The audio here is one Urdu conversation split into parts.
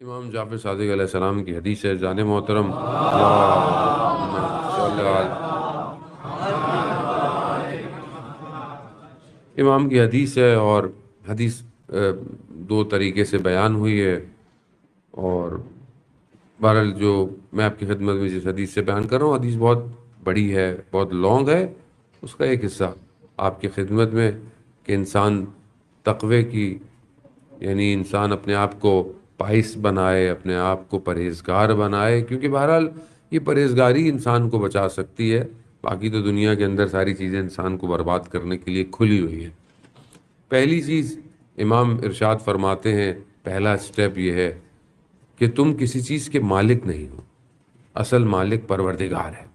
امام جعفر صادق علیہ السلام کی حدیث ہے، جان محترم اللہم صلی علی امام کی حدیث ہے، اور حدیث دو طریقے سے بیان ہوئی ہے، اور بہرحال جو میں آپ کی خدمت میں جس حدیث سے بیان کر رہا ہوں، حدیث بہت بڑی ہے، بہت لانگ ہے. اس کا ایک حصہ آپ کی خدمت میں کہ انسان تقوی کی، یعنی انسان اپنے آپ کو پائس بنائے، اپنے آپ کو پرہیزگار بنائے، کیونکہ بہرحال یہ پرہیزگاری انسان کو بچا سکتی ہے. باقی تو دنیا کے اندر ساری چیزیں انسان کو برباد کرنے کے لیے کھلی ہوئی ہیں. پہلی چیز امام ارشاد فرماتے ہیں، پہلا سٹیپ یہ ہے کہ تم کسی چیز کے مالک نہیں ہو، اصل مالک پروردگار ہے.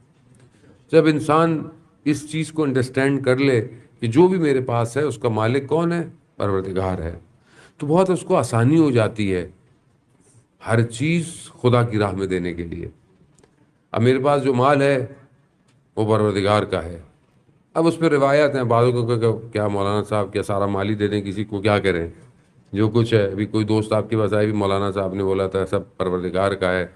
جب انسان اس چیز کو انڈرسٹینڈ کر لے کہ جو بھی میرے پاس ہے اس کا مالک کون ہے؟ پروردگار ہے، تو بہت اس کو آسانی ہو جاتی ہے ہر چیز خدا کی راہ میں دینے کے لیے. اب میرے پاس جو مال ہے وہ پروردگار کا ہے. اب اس پہ روایت ہیں، بعضوں کو کہ کیا مولانا صاحب کیا سارا مال ہی دے دیں کسی کو، کیا کریں جو کچھ ہے. ابھی کوئی دوست آپ کے پاس آئے بھی، مولانا صاحب نے بولا تھا سب پروردگار کا ہے،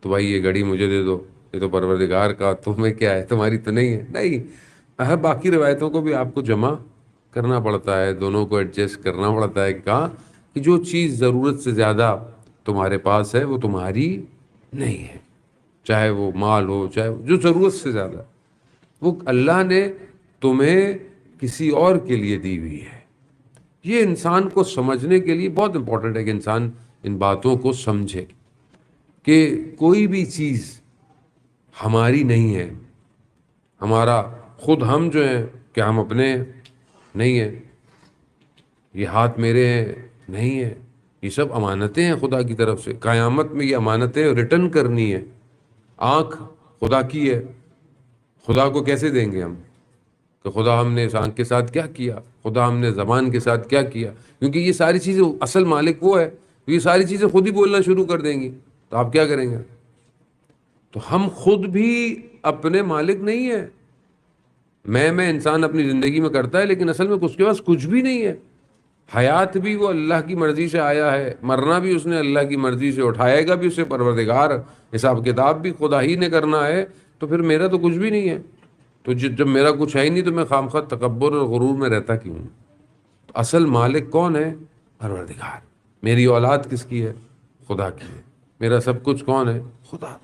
تو بھائی یہ گھڑی مجھے دے دو، یہ تو پروردگار کا، تمہیں کیا ہے، تمہاری تو نہیں ہے. نہیں، باقی روایتوں کو بھی آپ کو جمع کرنا پڑتا ہے، دونوں کو ایڈجسٹ کرنا پڑتا ہے. کہا کہ جو چیز ضرورت سے زیادہ تمہارے پاس ہے وہ تمہاری نہیں ہے، چاہے وہ مال ہو، چاہے جو ضرورت سے زیادہ، وہ اللہ نے تمہیں کسی اور کے لیے دی ہوئی ہے. یہ انسان کو سمجھنے کے لیے بہت امپورٹنٹ ہے کہ انسان ان باتوں کو سمجھے کہ کوئی بھی چیز ہماری نہیں ہے. ہمارا خود ہم جو ہیں، کہ ہم اپنے نہیں ہیں، یہ ہاتھ میرے ہیں نہیں ہے، یہ سب امانتیں ہیں خدا کی طرف سے. قیامت میں یہ امانتیں ریٹرن کرنی ہے. آنکھ خدا کی ہے، خدا کو کیسے دیں گے ہم؟ کہ خدا ہم نے اس آنکھ کے ساتھ کیا کیا، خدا ہم نے زبان کے ساتھ کیا کیا، کیونکہ یہ ساری چیزیں اصل مالک وہ ہے. تو یہ ساری چیزیں خود ہی بولنا شروع کر دیں گی تو آپ کیا کریں گے؟ تو ہم خود بھی اپنے مالک نہیں ہیں. میں انسان اپنی زندگی میں کرتا ہے، لیکن اصل میں اس کے پاس کچھ بھی نہیں ہے. حیات بھی وہ اللہ کی مرضی سے آیا ہے، مرنا بھی اس نے اللہ کی مرضی سے، اٹھائے گا بھی اسے پروردگار. حساب کتاب بھی خدا ہی نے کرنا ہے. تو پھر میرا تو کچھ بھی نہیں ہے. تو جب میرا کچھ ہے ہی نہیں تو میں خواہ تکبر اور غرور میں رہتا کیوں ہوں؟ تو اصل مالک کون ہے؟ پروردگار. میری اولاد کس کی ہے؟ خدا کی ہے. میرا سب کچھ کون ہے؟ خدا.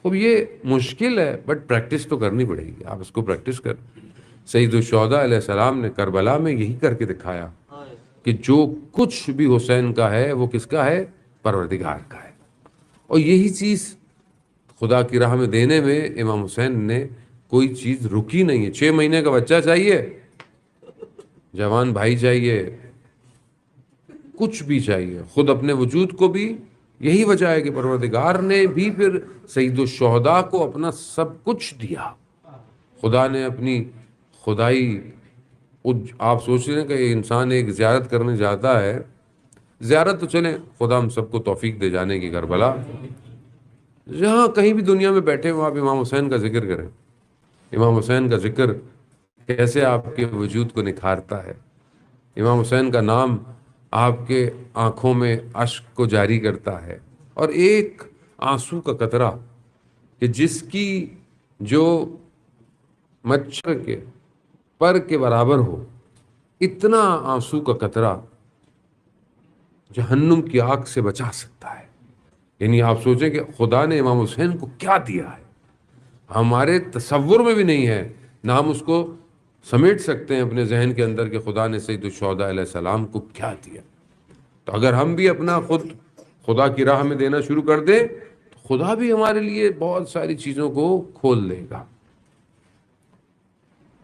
اب یہ مشکل ہے، بٹ پریکٹس تو کرنی پڑے گی. آپ اس کو پریکٹس کر. سید الشہداء علیہ السلام نے کربلا میں یہی کر کے دکھایا کہ جو کچھ بھی حسین کا ہے وہ کس کا ہے؟ پروردگار کا ہے. اور یہی چیز خدا کی راہ میں دینے میں امام حسین نے کوئی چیز رکی نہیں ہے. 6 مہینے کا بچہ چاہیے، جوان بھائی چاہیے، کچھ بھی چاہیے، خود اپنے وجود کو بھی. یہی وجہ ہے کہ پروردگار نے بھی پھر سید الشہداء کو اپنا سب کچھ دیا. خدا نے اپنی خدائی. آپ سوچ رہے ہیں کہ انسان ایک زیارت کرنے جاتا ہے، زیارت تو چلیں خدا ہم سب کو توفیق دے جانے کی، کربلا جہاں کہیں بھی دنیا میں بیٹھے ہو آپ امام حسین کا ذکر کریں. امام حسین کا ذکر کیسے آپ کے وجود کو نکھارتا ہے. امام حسین کا نام آپ کے آنکھوں میں اشک کو جاری کرتا ہے. اور ایک آنسو کا قطرہ کہ جس کی جو مچھر کے پر کے برابر ہو، اتنا آنسو کا قطرہ جہنم کی آگ سے بچا سکتا ہے. یعنی آپ سوچیں کہ خدا نے امام حسین کو کیا دیا ہے، ہمارے تصور میں بھی نہیں ہے، نہ ہم اس کو سمیٹ سکتے ہیں اپنے ذہن کے اندر کہ خدا نے سید الشہداء علیہ السلام کو کیا دیا. تو اگر ہم بھی اپنا خود خدا کی راہ میں دینا شروع کر دیں تو خدا بھی ہمارے لیے بہت ساری چیزوں کو کھول دے گا.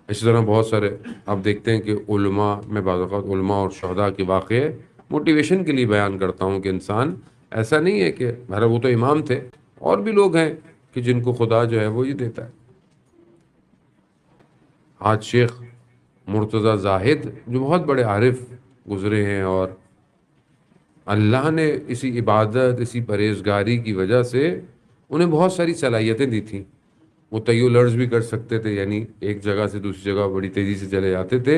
اسی طرح بہت سارے آپ دیکھتے ہیں کہ علماء، میں بعض اوقات علماء اور شہداء کے واقعے موٹیویشن کے لیے بیان کرتا ہوں کہ انسان ایسا نہیں ہے کہ وہ تو امام تھے، اور بھی لوگ ہیں کہ جن کو خدا جو ہے وہ یہ دیتا ہے. آج شیخ مرتضی زاہد جو بہت بڑے عارف گزرے ہیں، اور اللہ نے اسی عبادت، اسی پرہیزگاری کی وجہ سے انہیں بہت ساری صلاحیتیں دی تھیں. وہ طی لرز بھی کر سکتے تھے، یعنی ایک جگہ سے دوسری جگہ بڑی تیزی سے چلے جاتے تھے،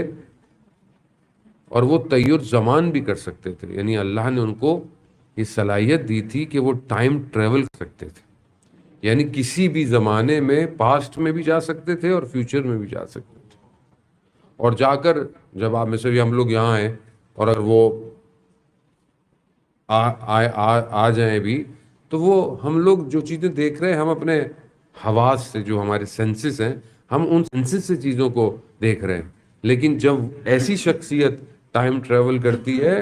اور وہ طی زمان بھی کر سکتے تھے. یعنی اللہ نے ان کو یہ صلاحیت دی تھی کہ وہ ٹائم ٹریول کر سکتے تھے، یعنی کسی بھی زمانے میں پاسٹ میں بھی جا سکتے تھے اور فیوچر میں بھی جا سکتے تھے، اور جا کر جب آپ میں سے بھی ہم لوگ یہاں ہیں اور اگر وہ آ جائیں بھی، تو وہ ہم لوگ جو چیزیں دیکھ رہے ہیں ہم اپنے حواس سے، جو ہمارے سینسز ہیں، ہم ان سینسز سے چیزوں کو دیکھ رہے ہیں، لیکن جب ایسی شخصیت ٹائم ٹریول کرتی ہے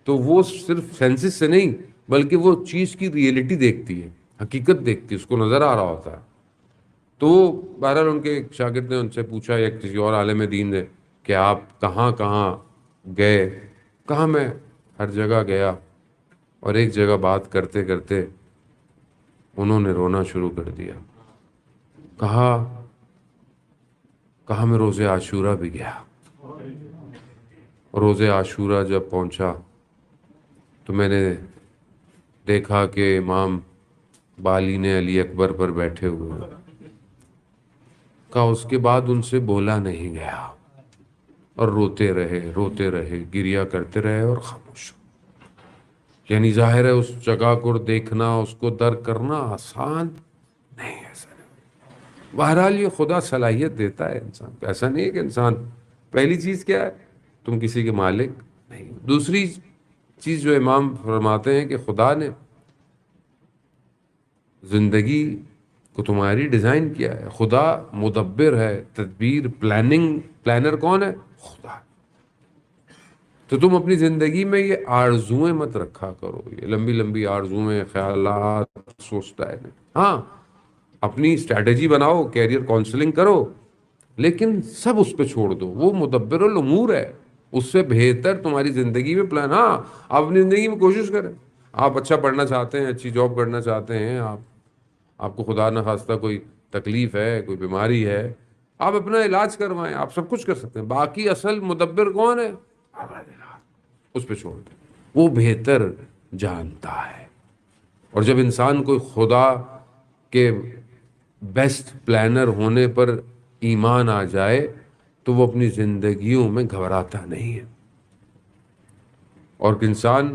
تو وہ صرف سینسز سے نہیں بلکہ وہ چیز کی ریئلٹی دیکھتی ہے، حقیقت دیکھتی ہے، اس کو نظر آ رہا ہوتا ہے۔ تو بہرحال ان کے ایک شاگرد نے ان سے پوچھا، یا کسی اور عالم دین نے، کہ آپ کہاں کہاں گئے؟ کہا میں ہر جگہ گیا، اور ایک جگہ بات کرتے کرتے انہوں نے رونا شروع کر دیا۔ کہا میں روز عاشورہ بھی گیا، روز عاشورہ جب پہنچا تو میں نے دیکھا کہ امام بالین علی اکبر پر بیٹھے ہوئے ہیں۔ کہا اس کے بعد ان سے بولا نہیں گیا، اور روتے رہے، گریا کرتے رہے اور خاموش ہو۔ یعنی ظاہر ہے اس جگہ کو دیکھنا، اس کو درک کرنا آسان نہیں ہے سر۔ بہرحال یہ خدا صلاحیت دیتا ہے انسان کو، ایسا نہیں ہے کہ انسان، پہلی چیز کیا ہے، تم کسی کے مالک نہیں۔ دوسری چیز جو امام فرماتے ہیں کہ خدا نے زندگی کو تمہاری ڈیزائن کیا ہے، خدا مدبر ہے، تدبیر، پلانر کون ہے؟ خدا۔ تو تم اپنی زندگی میں یہ آرزویں مت رکھا کرو، یہ لمبی لمبی آرزویں، خیالات سوچتا ہے نہیں۔ ہاں اپنی اسٹریٹجی بناؤ، کیریئر کاؤنسلنگ کرو، لیکن سب اس پہ چھوڑ دو، وہ مدبر الامور ہے، اس سے بہتر تمہاری زندگی میں پلان۔ ہاں آپ اپنی زندگی میں کوشش کریں، آپ اچھا پڑھنا چاہتے ہیں، اچھی جاب کرنا چاہتے ہیں، آپ کو خدا نخواستہ کوئی تکلیف ہے، کوئی بیماری ہے، آپ اپنا علاج کروائیں، آپ سب کچھ کر سکتے ہیں، باقی اصل مدبر کون ہے؟ اس پہ چھوڑ دیں، وہ بہتر جانتا ہے۔ اور جب انسان کوئی خدا کے بیسٹ پلانر ہونے پر ایمان آ جائے تو وہ اپنی زندگیوں میں گھبراتا نہیں ہے، اور انسان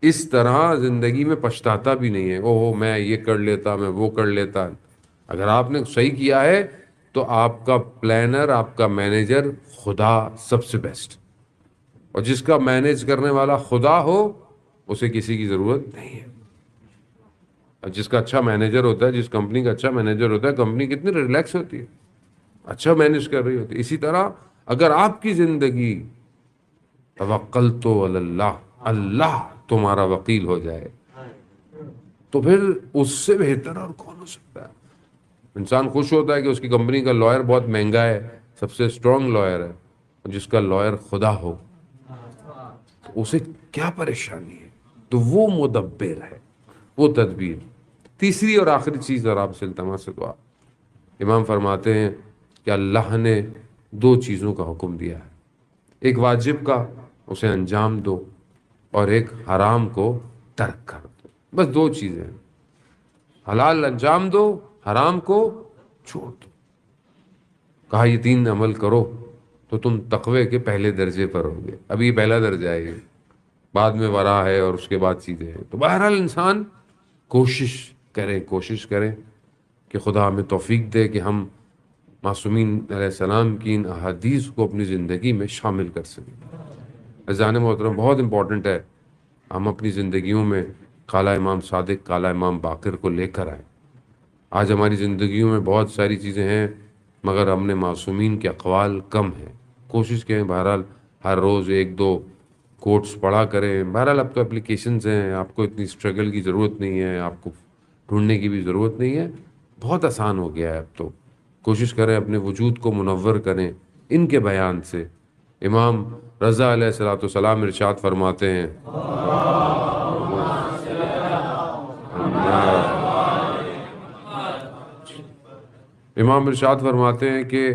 اس طرح زندگی میں پچھتاتا بھی نہیں ہے، اوہ میں یہ کر لیتا، میں وہ کر لیتا۔ اگر آپ نے صحیح کیا ہے تو آپ کا پلانر، آپ کا مینیجر خدا سب سے بیسٹ، اور جس کا مینیج کرنے والا خدا ہو اسے کسی کی ضرورت نہیں ہے۔ اور جس کا اچھا مینیجر ہوتا ہے، جس کمپنی کا اچھا مینیجر ہوتا ہے، کمپنی کتنی ریلیکس ہوتی ہے، اچھا مینیج کر رہی ہوتی ہے۔ اسی طرح اگر آپ کی زندگی توکلت علی اللہ، اللہ تمہارا وکیل ہو جائے، تو پھر اس سے بہتر اور کون ہو سکتا ہے؟ انسان خوش ہوتا ہے کہ اس کی کمپنی کا لائر بہت مہنگا ہے، سب سے اسٹرانگ لائر ہے، اور جس کا لائر خدا ہو تو اسے کیا پریشانی ہے؟ تو وہ مدبر ہے، وہ تدبیر۔ تیسری اور آخری چیز، اور آپ سے التماس سے دعا، امام فرماتے ہیں کہ اللہ نے دو چیزوں کا حکم دیا ہے، ایک واجب کا اسے انجام دو، اور ایک حرام کو ترک کر دو۔ بس دو چیزیں ہیں، حلال انجام دو، حرام کو چھوڑ دو۔ کہا یہ تین عمل کرو تو تم تقوی کے پہلے درجے پر ہوگے۔ ابھی یہ پہلا درجہ ہے، یہ بعد میں ورا ہے، اور اس کے بعد چیزیں ہیں۔ تو بہرحال انسان کوشش کریں کہ خدا ہمیں توفیق دے کہ ہم معصومین علیہ السلام کی ان احادیث کو اپنی زندگی میں شامل کر سکیں۔ عزیزان محترم، بہت امپورٹنٹ ہے ہم اپنی زندگیوں میں کالا امام صادق، کالا امام باقر کو لے کر آئیں۔ آج ہماری زندگیوں میں بہت ساری چیزیں ہیں مگر ہم نے معصومین کے اقوال کم ہیں۔ کوشش کریں بہرحال ہر روز ایک دو کوٹس پڑھا کریں۔ بہرحال اب تو اپلیکیشنز ہیں، آپ کو اتنی اسٹرگل کی ضرورت نہیں ہے، آپ کو ڈھونڈنے کی بھی ضرورت نہیں ہے، بہت آسان ہو گیا ہے اب تو۔ کوشش کریں اپنے وجود کو منور کریں ان کے بیان سے۔ امام رضا علیہ الصلوۃ والسلام ارشاد فرماتے ہیں، امام ارشاد فرماتے ہیں کہ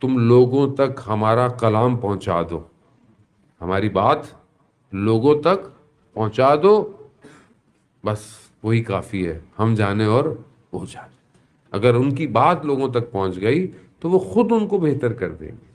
تم لوگوں تک ہمارا کلام پہنچا دو، ہماری بات لوگوں تک پہنچا دو، بس وہی کافی ہے، ہم جانے اور وہ جانے۔ اگر ان کی بات لوگوں تک پہنچ گئی تو وہ خود ان کو بہتر کر دیں گے۔